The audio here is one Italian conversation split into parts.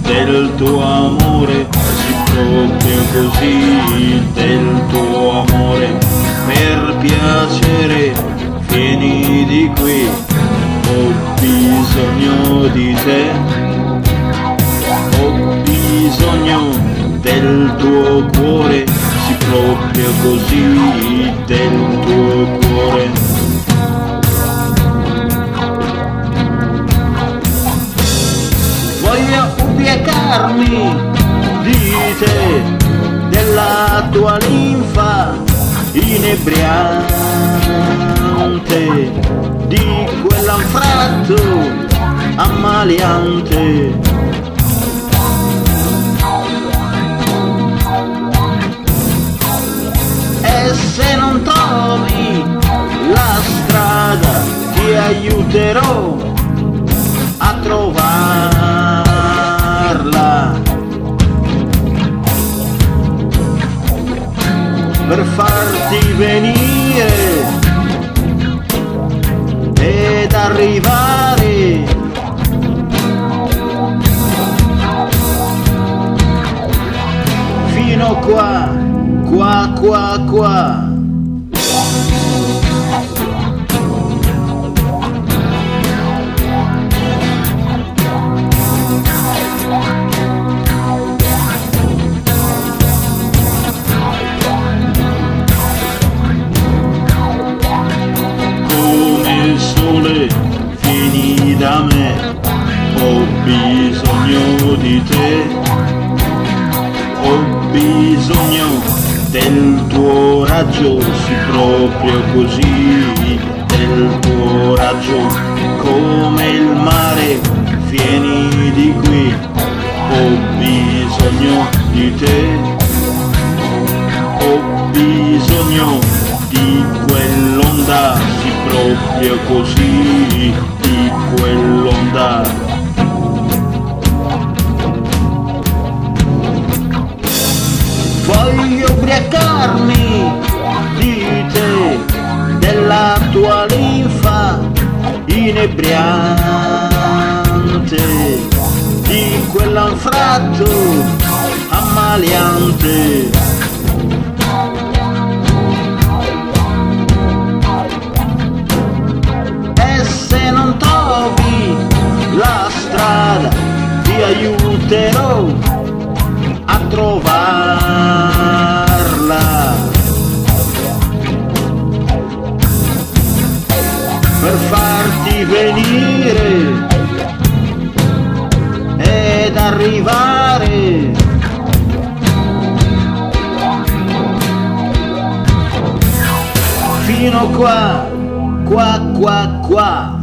del tuo amore, sì proprio così, del tuo amore, per piacere vieni di qui, ho bisogno di te, ho bisogno del tuo cuore, sì proprio così, del tuo cuore. Voglio ubriacarmi di te, della tua linfa inebriante, di quell'anfratto ammaliante. E se non trovi la strada ti aiuterò a trovarla, per farti venire ed arrivare fino qua, qua, qua, qua. Vieni da me, ho bisogno di te, ho bisogno del tuo raggio, sì proprio così, del tuo raggio, come il mare, vieni di qui, ho bisogno di te, ho bisogno di quell'onda, sì proprio così, di quell'onda. Voglio ubriacarmi di te, della tua linfa inebriante, di quell'anfratto ammaliante. La strada ti aiuterò a trovarla, per farti venire ed arrivare fino qua, qua, qua, qua.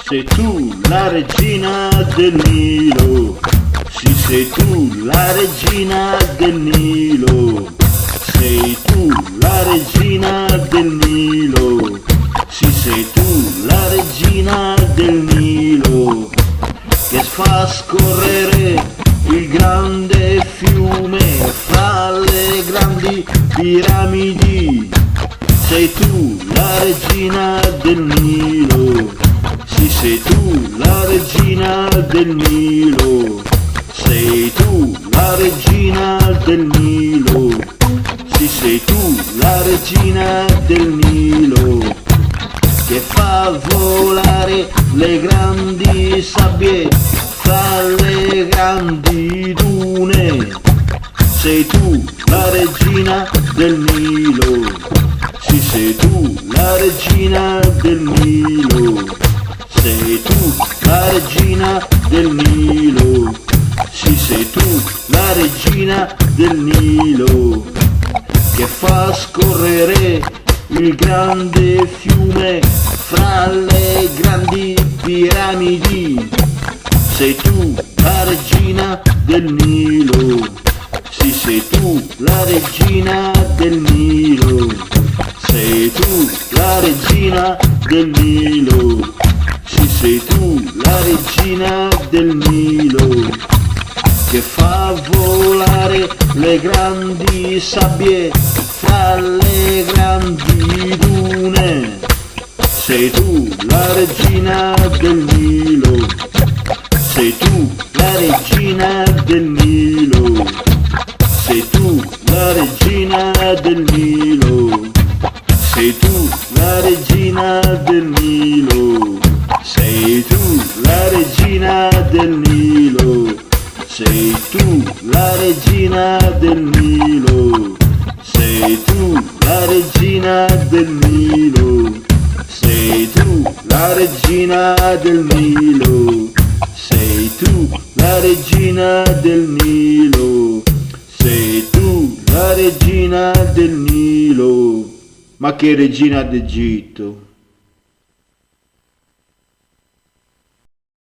Sei tu la regina del Nilo, sì sei tu la regina del Nilo, sei tu la regina del Nilo, sì sei tu la regina del Nilo, che fa scorrere il grande fiume fra le grandi piramidi, sei tu la regina del Nilo. Sì, sei tu la regina del Nilo, sei tu la regina del Nilo, sì, sei tu la regina del Nilo, che fa volare le grandi sabbie fra le grandi dune, sei tu la regina del Nilo, sì, sei tu la regina del Nilo. Sei tu la regina del Nilo. Sì, sei tu la regina del Nilo, che fa scorrere il grande fiume fra le grandi piramidi. Sei tu la regina del Nilo. Sì, sei tu la regina del Nilo. Sei tu la regina del Nilo. Sì, sei tu la regina del Nilo, che fa volare le grandi sabbie fra le grandi dune. Sei tu la regina del Nilo. Sei tu la regina del Nilo. Sei tu la regina del Nilo. Sei tu la regina del Nilo. Sei tu la regina del Nilo. Sei tu la regina del Nilo. Sei tu la regina del Nilo. Sei tu la regina del Nilo. Sei tu la regina del Nilo. Sei tu la regina del Nilo. Ma che regina d'Egitto!